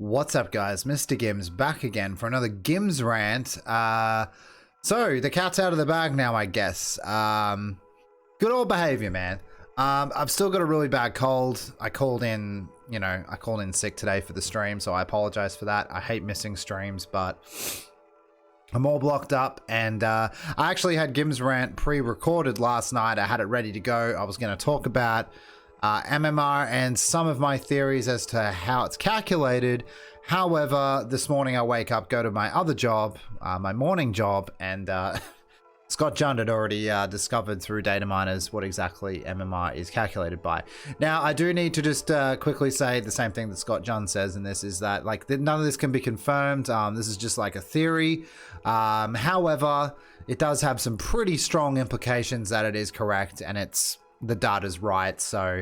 What's up, guys? MrGimms back again for another GimmsRant. So the cat's out of the bag now, I guess. Good old behavior, man. I've still got a really bad cold. I called in sick today for the stream, so I apologize for that. I hate missing streams, but I'm all blocked up, and I actually had GimmsRant pre-recorded last night. I had it ready to go. I was going to talk about MMR and some of my theories as to how it's calculated. However, this morning I wake up, go to my other job, my morning job, and Scott Jund had already discovered through data miners what exactly MMR is calculated by. Now, I do need to just quickly say the same thing that Scott Jund says in this, is that none of this can be confirmed. This is just like a theory. However, it does have some pretty strong implications that it is correct and the data's right. So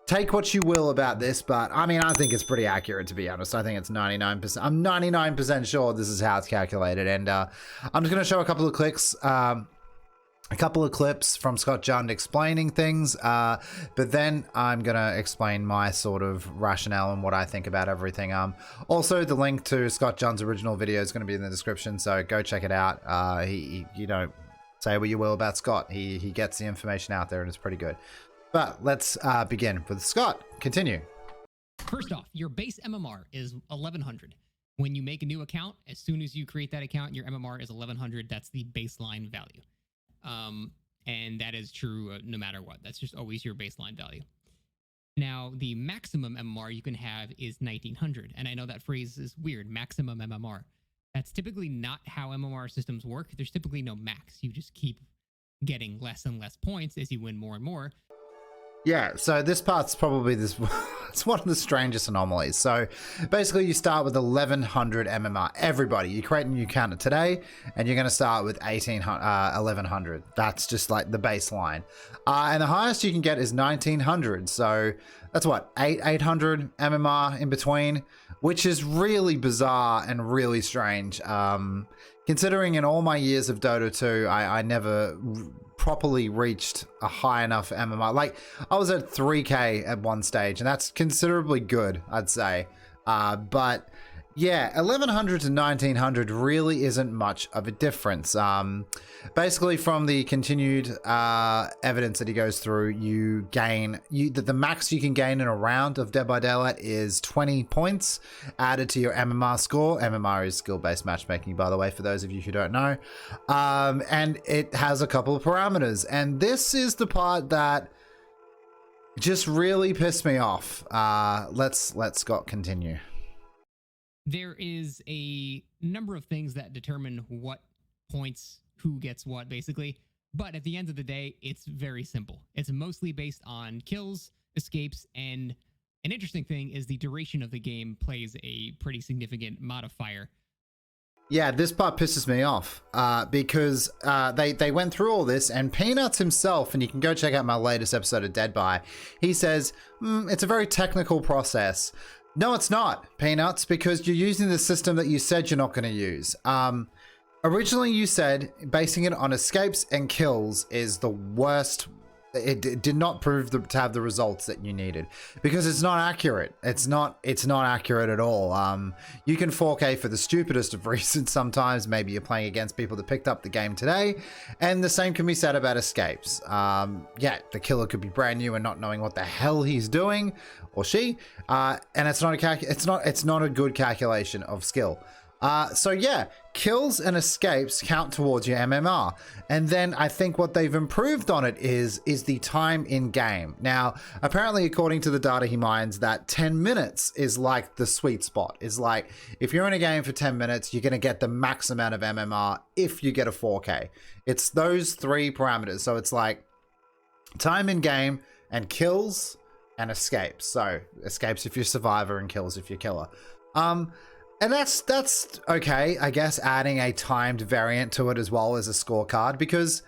take what you will about this, but I mean, I think it's pretty accurate, to be honest. I think it's 99%. I'm 99% sure this is how it's calculated. And I'm just going to show a couple of clips from Scott Jund explaining things, but then I'm going to explain my sort of rationale and what I think about everything. Also, the link to Scott Jund's original video is going to be in the description, so go check it out. Say what you will about Scott. He gets the information out there and it's pretty good. But let's begin with Scott. Continue. First off, your base MMR is 1100. When you make a new account, as soon as you create that account, your MMR is 1100. That's the baseline value. And that is true no matter what. That's just always your baseline value. Now, the maximum MMR you can have is 1900. And I know that phrase is weird, maximum MMR. That's typically not how MMR systems work. There's typically no max. You just keep getting less and less points as you win more and more. Yeah, so this part's probably it's one of the strangest anomalies. So basically you start with 1100 MMR. Everybody, you create a new counter today and you're going to start with 1100. That's just like the baseline. And the highest you can get is 1900. So that's what, 800 MMR in between, which is really bizarre and really strange. Considering in all my years of Dota 2, I never properly reached a high enough MMR. Like, I was at 3k at one stage, and that's considerably good, I'd say. But yeah, 1100 to 1900 really isn't much of a difference. Basically, from the continued evidence that he goes through, you gain the max you can gain in a round of Dead by Daylight is 20 points added to your MMR score. MMR is skill-based matchmaking, by the way, for those of you who don't know. And it has a couple of parameters, and this is the part that just really pissed me off. Let's Scott continue. There is a number of things that determine what points, who gets what, basically. But at the end of the day, it's very simple. It's mostly based on kills, escapes, and an interesting thing is the duration of the game plays a pretty significant modifier. Yeah, this part pisses me off because they went through all this, and Peanuts himself, and you can go check out my latest episode of Dead by, he says, it's a very technical process. No, it's not, Peanuts, because you're using the system that you said you're not going to use. Originally, you said basing it on escapes and kills is the worst. It did not prove to have the results that you needed because it's not accurate. It's not accurate at all. You can 4K for the stupidest of reasons sometimes. Maybe you're playing against people that picked up the game today, and the same can be said about escapes. Yeah, the killer could be brand new and not knowing what the hell he's doing, or she, and it's not a good calculation of skill. So yeah, kills and escapes count towards your MMR. And then I think what they've improved on it is the time in game. Now, apparently, according to the data he mines, that 10 minutes is like the sweet spot. Is like, if you're in a game for 10 minutes, you're going to get the max amount of MMR if you get a 4K. It's those three parameters. So it's like time in game and kills and escapes. So escapes if you're survivor and kills if you're killer. And that's okay, I guess, adding a timed variant to it as well as a scorecard, because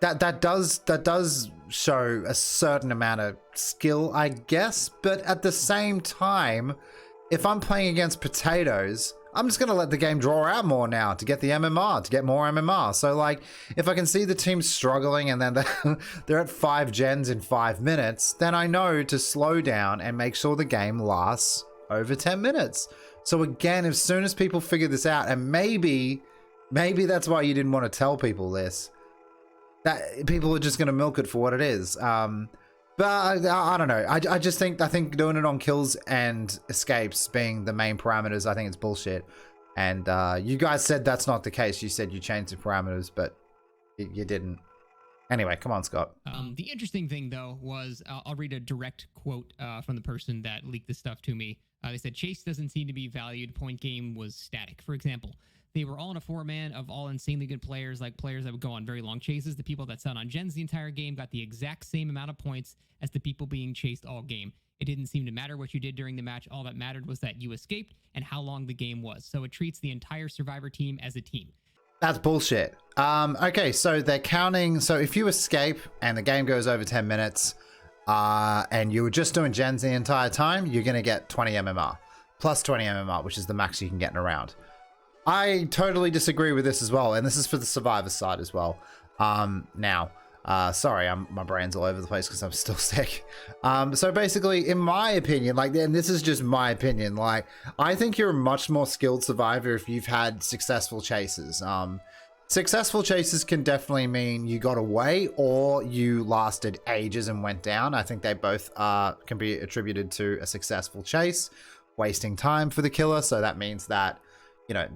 that does show a certain amount of skill, I guess. But at the same time, if I'm playing against potatoes, I'm just going to let the game draw out more now to get the MMR, to get more MMR. So, like, if I can see the team struggling and then they're at 5 gens in 5 minutes, then I know to slow down and make sure the game lasts over 10 minutes. So again, as soon as people figure this out, and maybe that's why you didn't want to tell people this, that people are just going to milk it for what it is. But I don't know. I think doing it on kills and escapes being the main parameters, I think it's bullshit. And you guys said that's not the case. You said you changed the parameters, but you didn't. Anyway, come on, Scott. The interesting thing, though, was I'll read a direct quote from the person that leaked this stuff to me. They said, Chase doesn't seem to be valued. Point game was static. For example, they were all in a four-man of all insanely good players, like players that would go on very long chases. The people that sat on gens the entire game got the exact same amount of points as the people being chased all game. It didn't seem to matter what you did during the match. All that mattered was that you escaped and how long the game was. So it treats the entire Survivor team as a team. That's bullshit. Okay, so they're counting. So if you escape and the game goes over 10 minutes and you were just doing gens the entire time, you're going to get 20 MMR. Plus 20 MMR, which is the max you can get in a round. I totally disagree with this as well. And this is for the Survivor side as well. Sorry, my brain's all over the place because I'm still sick. So basically, in my opinion, and this is just my opinion, I think you're a much more skilled survivor if you've had successful chases. Successful chases can definitely mean you got away or you lasted ages and went down. I think they both can be attributed to a successful chase, wasting time for the killer. So that means that,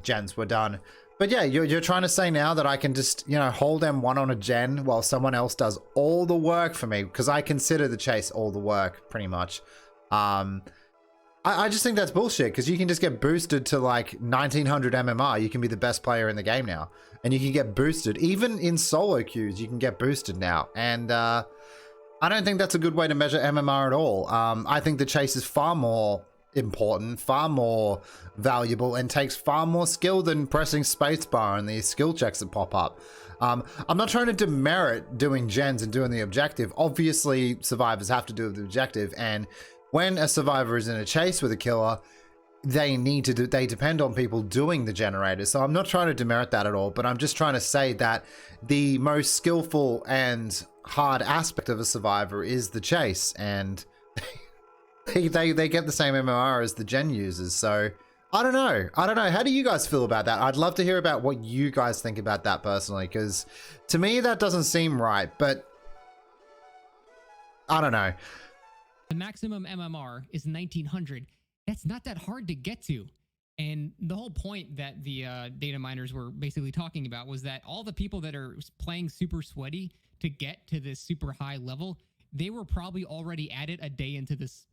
gens were done. But yeah, you're trying to say now that I can just, hold M1 on a gen while someone else does all the work for me, because I consider the chase all the work, pretty much. I just think that's bullshit, because you can just get boosted to 1900 MMR. You can be the best player in the game now, and you can get boosted. Even in solo queues, you can get boosted now. And I don't think that's a good way to measure MMR at all. I think the chase is far more important, far more valuable, and takes far more skill than pressing spacebar and these skill checks that pop up. I'm not trying to demerit doing gens and doing the objective. Obviously, survivors have to do the objective, and when a survivor is in a chase with a killer, they depend on people doing the generators. So I'm not trying to demerit that at all, but I'm just trying to say that the most skillful and hard aspect of a survivor is the chase, and they get the same MMR as the gen users. So I don't know. How do you guys feel about that? I'd love to hear about what you guys think about that personally, because to me that doesn't seem right, but I don't know. The maximum MMR is 1900. That's not that hard to get to. And the whole point that the data miners were basically talking about was that all the people that are playing super sweaty to get to this super high level, they were probably already at it a day into this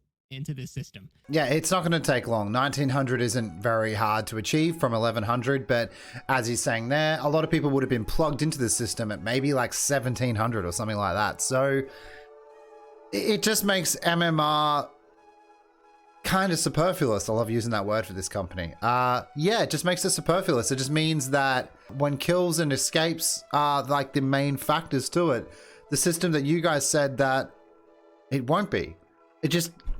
system. Yeah, it's not going to take long. 1900 isn't very hard to achieve from 1100, but as he's saying there, a lot of people would have been plugged into the system at maybe 1700 or something like that. So it just makes MMR kind of superfluous. I love using that word for this company. Yeah, it just makes it superfluous. It just means that when kills and escapes are the main factors to it, the system that you guys said that it won't be.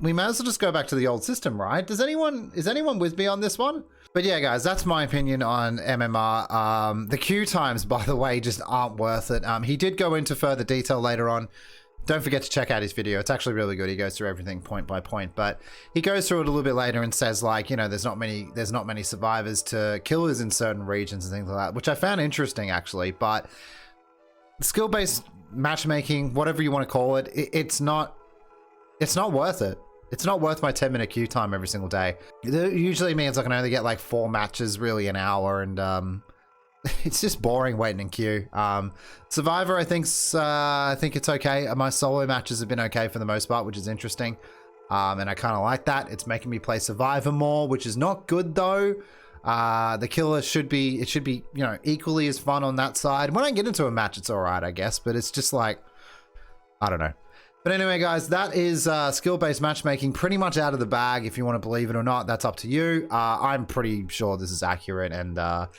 We may as well just go back to the old system, right? Is anyone with me on this one? But yeah, guys, that's my opinion on MMR. The queue times, by the way, just aren't worth it. He did go into further detail later on. Don't forget to check out his video. It's actually really good. He goes through everything point by point, but he goes through it a little bit later and says there's not many survivors to killers in certain regions and things like that, which I found interesting actually. But skill-based matchmaking, whatever you want to call it, it's not worth it. It's not worth my 10-minute queue time every single day. It usually means I can only get 4 matches really an hour, and it's just boring waiting in queue. Survivor, I think it's okay. My solo matches have been okay for the most part, which is interesting. And I kind of like that. It's making me play Survivor more, which is not good though. The killer should be equally as fun on that side. When I get into a match, it's all right, I guess, but it's just I don't know. But anyway, guys, that is skill-based matchmaking pretty much out of the bag. If you want to believe it or not, that's up to you. I'm pretty sure this is accurate, and I'm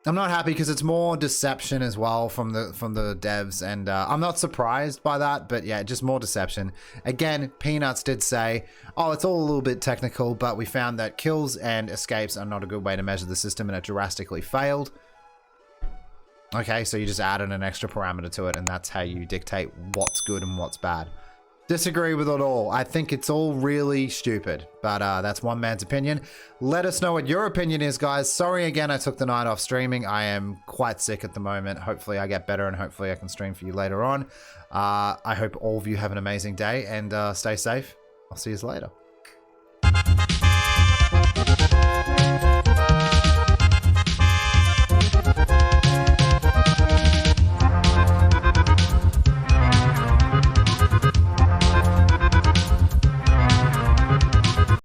not happy because it's more deception as well from the devs, and I'm not surprised by that. But yeah, just more deception. Again, Peanuts did say, "Oh, it's all a little bit technical, but we found that kills and escapes are not a good way to measure the system, and it drastically failed." Okay, so you just added an extra parameter to it, and that's how you dictate what's good and what's bad. Disagree with it all. I think it's all really stupid, but that's one man's opinion. Let us know what your opinion is, guys. Sorry again I took the night off streaming. I am quite sick at the moment. Hopefully I get better and hopefully I can stream for you later on. I hope all of you have an amazing day and stay safe. I'll see you later.